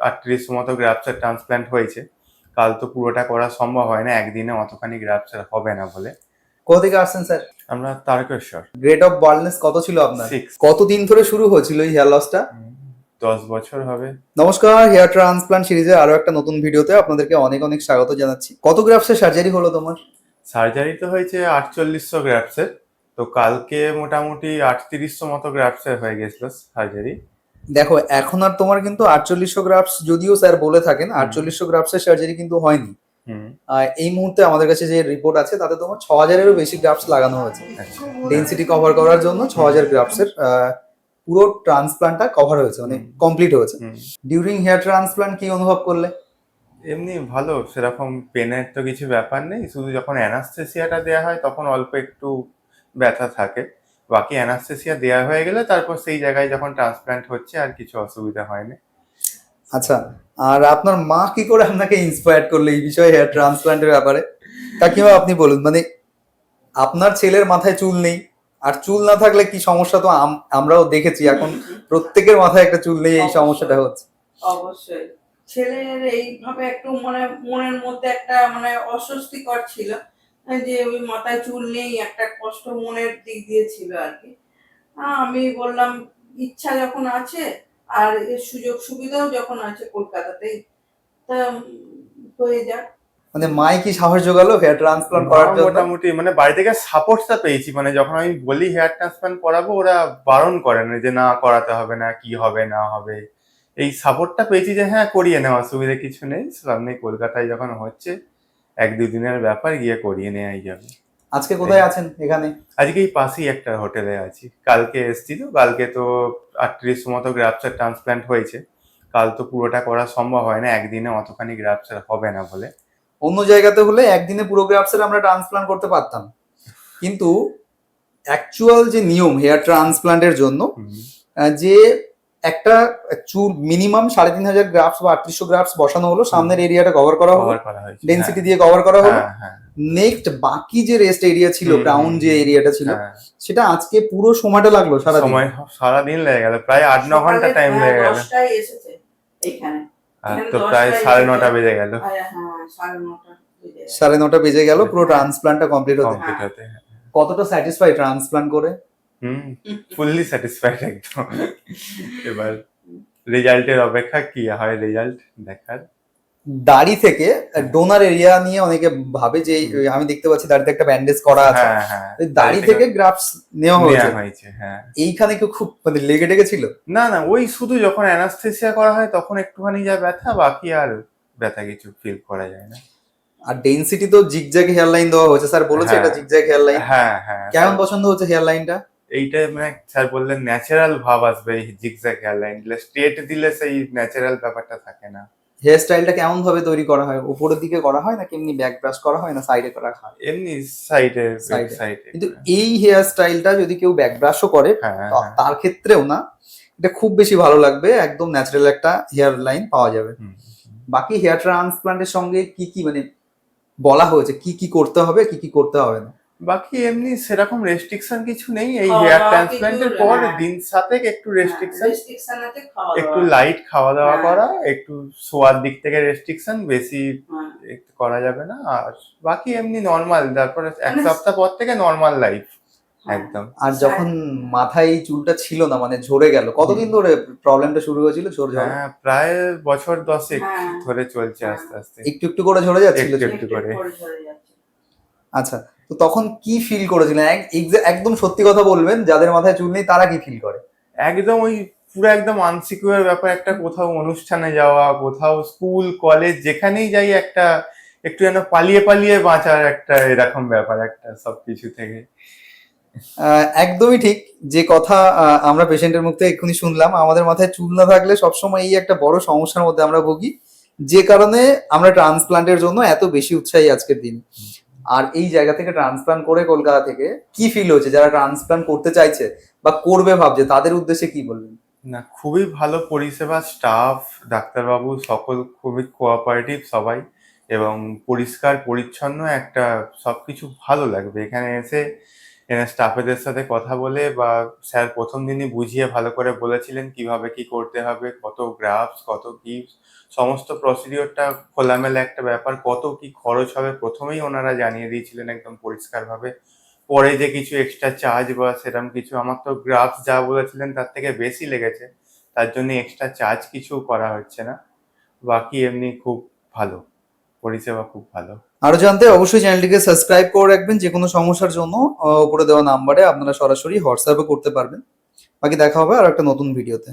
38 মতো গ্রাফটসের ট্রান্সপ্ল্যান্ট হয়েছে। কাল তো পুরোটা করা সম্ভব হয় না, একদিনে অতখানি গ্রাফটসের হবে না বলে। কোথা থেকে আসছেন স্যার? আমরা তারকেশ্বর। গ্রেড অফ বাল্ডনেস কত ছিল আপনার? 6। কতদিন ধরে শুরু হয়েছিল এই হেয়ার লসটা? 10 বছর হবে। নমস্কার, হেয়ার ট্রান্সপ্লান্ট সিরিজের আরো একটা নতুন ভিডিওতে আপনাদেরকে অনেক অনেক স্বাগত জানাচ্ছি। কত গ্রাফটসের সার্জারি হলো তোমার? সার্জারি তো হয়েছে 4800 গ্রাফটসের। তো কালকে মোটামুটি 3800 মতো গ্রাফটসের হয়ে গেছিল সার্জারি। দেখো, এখন আর তোমার কিন্তু 4800 গ্রাফটস যদিও স্যার বলে থাকেন 4800 গ্রাফটসের সার্জারি কিন্তু হয়নি। এই মুহূর্তে আমাদের কাছে যে রিপোর্ট আছে তাতে তোমার 6000-এরও বেশি গ্রাফটস লাগানো হয়েছে। ডেনসিটি কভার করার জন্য 6000 গ্রাফটসের পুরো ট্রান্সপ্লান্টটা কভার হয়েছে, মানে কমপ্লিট হয়েছে। ডিউরিং হেয়ার ট্রান্সপ্লান্ট কি অনুভব করলে? এমনি ভালো, সেরকম পেনের তো কিছু ব্যাপার নেই, শুধু যখন অ্যানাস্থেসিয়াটা দেওয়া হয় তখন অল্প একটু ব্যথা থাকে। বাকি অ্যানাস্থেসিয়া দেওয়া হয়ে গেলে তারপর সেই জায়গায় যখন ট্রান্সপ্ল্যান্ট হচ্ছে আর কিছু অসুবিধা হয়নি। আচ্ছা, আর আপনার মা কি করে আপনাকে ইন্সপায়ার করলো এই বিষয়ে, হেয়ার ট্রান্সপ্লান্টের ব্যাপারে? কাকিমা আপনি বলুন, মানে আপনার ছেলের মাথায় চুল নেই, আর চুল না থাকলে কি সমস্যা তো আমরাও দেখেছি, এখন প্রত্যেকের মাথায় একটা চুল নেই, এই সমস্যাটা হচ্ছে। অবশ্যই ছেলের এইভাবে একটু মানে মনের মধ্যে একটা মানে অস্বস্তিকর ছিল, যে ওই মাথায় চুল নেই, একটা কষ্ট মনের দিক দিয়ে ছিল আর কি। আমি বললাম ইচ্ছা যখন আছে আর এর সুযোগ সুবিধাও যখন আছে কলকাতাতেই, তা হয়ে যাক। মানে মাই কি সাহস জোগালো হেয়ার ট্রান্সপ্লান্ট করার জন্য? মোটামুটি মানে বাড়ি থেকে সাপোর্টটা পেয়েছি, মানে যখন আমি বলি হেয়ার ট্রান্সপ্ল্যান্ট করাবো ওরা বারণ করে না যে না করাতে হবে না, কি হবে না হবে। এই সাপোর্টটা পেয়েছি যে হ্যাঁ করিয়ে নেওয়া, অসুবিধা কিছু নেই, সামনে কলকাতায় যখন হচ্ছে 1-2 দিনের ব্যাপার, গিয়ে করিয়ে নেওয়াই যাবে। আজকে কোথায় আছেন? এখানে? আজকে এই পাশেই একটা হোটেলে আছি। কালকে এসেছিল, কালকে তো 38 মতো গ্রাফটসের ট্রান্সপ্ল্যান্ট হয়েছে। কাল তো পুরোটা করা সম্ভব হয় না, একদিনে অতখানি গ্রাফটসের হবে না বলে। অন্য জায়গাতে হলে একদিনে পুরো গ্রাফটসের আমরা ট্রান্সপ্লান্ট করতে পারতাম, কিন্তু অ্যাকচুয়াল যে নিয়ম হেয়ার ট্রান্সপ্লান্টের জন্য, যে একটা চুল মিনিমাম 3500 গ্রাফটস বা 3800 গ্রাফটস বসানো হলো, সামনের এরিয়াটা কভার করা হলো, ডেনসিটি দিয়ে কভার করা হলো। নেক্সট বাকি যে রেস্ট এরিয়া ছিল, ক্রাউন যে এরিয়াটা ছিল, সেটা আজকে পুরো সময়টা লাগলো, সারাদিন লেগে গেল, প্রায় 8-9 ঘন্টা টাইম লেগে গেল। তো প্রায় 9:30 বেজে গেল। 9:30 বেজে গেল পুরো ট্রান্সপ্লান্টটা কমপ্লিট হতে। কতটা স্যাটিসফাই ট্রান্সপ্লান্ট করে? ফুললি স্যাটিসফাইড একদম। এবার রেজাল্টের অপেক্ষা, কি হয় রেজাল্ট দেখার। দাড়ি থেকে ডোনার এরিয়া নিয়ে অনেকে ভাবে যে আমি দেখতে পাচ্ছি দাড়িতে একটা ব্যান্ডেজ করা আছে, দাড়ি থেকে গ্রাফটস নেওয়া হয়েছে। হ্যাঁ, এইখানে কি খুব মানে লেগে টেগে ছিল? না না, ওই শুধু যখন অ্যানাস্থেসিয়া করা হয় তখন একটুখানি যা ব্যথা, বাকি আর ব্যথা কিছু ফিল করা যায় না। আর ডেনসিটি তো জিগজ্যাগ হেয়ার লাইন দেওয়া হয়েছে, স্যার বলেছে এটা জিগজ্যাগ হেয়ার লাইন। হ্যাঁ হ্যাঁ, কেমন পছন্দ হচ্ছে হেয়ার লাইনটা? এইটা মানে স্যার বললেন ন্যাচারাল ভাব আসবে এই জিগজ্যাগ হেয়ার লাইন দিলে, স্ট্রেট দিলে সেই ন্যাচারাল ব্যাপারটা থাকে না। হেয়ার স্টাইলটা কেমন ভাবে তৈরি করা হয়? উপরের দিকে করা হয় নাকি এমনি ব্যাক ব্রাশ করা হয়, না সাইডে করা হয়? এমনি সাইডে। কিন্তু এই হেয়ার স্টাইলটা যদি কেউ ব্যাক ব্রাশও করে তার ক্ষেত্রেও না, এটা খুব বেশি ভালো লাগবে, একদম ন্যাচারাল একটা হেয়ার লাইন পাওয়া যাবে। বাকি হেয়ার ট্রান্সপ্লান্টের সঙ্গে কি কি মানে বলা হয়েছে, কি কি করতে হবে কি কি করতে হবে না? বাকি এমনি সেরকম রেস্ট্রিকশন কিছু নেই। এই হেয়ার ট্রান্সপ্ল্যান্টের পর দিন সাথে একটু রেস্ট্রিকশন, একটু লাইট খাওয়া দাওয়া করা, একটু শোয়ার দিক থেকে রেস্ট্রিকশন, বেশি করা যাবে না। আর বাকি এমনি নর্মাল, তারপরে এক সপ্তাহ পর থেকে নর্মাল লাইফ একদম। আর যখন মাথায় এই চুলটা ছিল না, মানে ঝরে গেল, কতদিন ধরে প্রবলেমটা শুরু হয়েছিল? হ্যাঁ, প্রায় বছর 10 ধরে চলছে, আস্তে আস্তে একটু একটু করে ঝরে যাচ্ছিল, একটু করে। আচ্ছা, তো তখন কি ফিল করেছিলেন? একদম সত্যি কথা বলবেন, যাদের মাথায় চুল নেই তারা কি ফিল করে? একদম ওই পুরো একদম আনসিকিউর ব্যাপার, একটা কোথাও অনুষ্ঠানে যাওয়া, কোথাও স্কুল কলেজ যেখানেই যাই একটা একটু যেন পালিয়ে পালিয়ে বাঁচার একটা এরকম ব্যাপার একটা সবকিছু থেকে। একদমই ঠিক যে কথা আমরা পেশেন্টের মুখ থেকে এক্ষুনি শুনলাম। আমাদের মাথায় চুল না থাকলে সবসময় এই একটা বড় সমস্যার মধ্যে আমরা ভুগি, যে কারণে আমরা ট্রান্সপ্লান্টের জন্য এত বেশি উৎসাহী আজকের দিন। আর এই জায়গা থেকে ট্রান্সপ্লান্ট করে কলকাতা থেকে কি ফিল হচ্ছে, যারা ট্রান্সপ্লান্ট করতে চাইছে বা করবে ভাবছে, তাদের উদ্দেশ্যে কি বলবেন? না, খুবই ভালো পরিষেবা, স্টাফ, ডাক্তারবাবু সকল খুবই কোঅপারেটিভ সবাই, এবং পরিষ্কার পরিচ্ছন্ন একটা, সবকিছু ভালো লাগবে এখানে এসে। এখানে স্টাফেদের সাথে কথা বলে বা স্যার প্রথম দিনই বুঝিয়ে ভালো করে বলেছিলেন কিভাবে কি করতে হবে, কত গ্রাফস, কত কি সমস্ত প্রসিডিওরটা খোলামেলা একটা ব্যাপার, কত কি খরচ হবে প্রথমেই ওনারা জানিয়ে দিয়েছিলেন একদম পরিষ্কারভাবে। পরে যে কিছু এক্সট্রা চার্জ বা সেরকম কিছু, আমার তো গ্রাফস যা বলেছিলেন তার থেকে বেশি লেগেছে, তার জন্য এক্সট্রা চার্জ কিছু করা হচ্ছে না। বাকি এমনি খুব ভালো, পরিষেবা খুব ভালো। আরো জানতে অবশ্যই চ্যানেলটিকে সাবস্ক্রাইব করে রাখবেন। যে কোনো সমস্যার জন্য উপরে দেওয়া নাম্বারে আপনারা সরাসরি হোয়াটসঅ্যাপে করতে পারবেন। বাকি দেখা হবে আর একটা নতুন ভিডিওতে।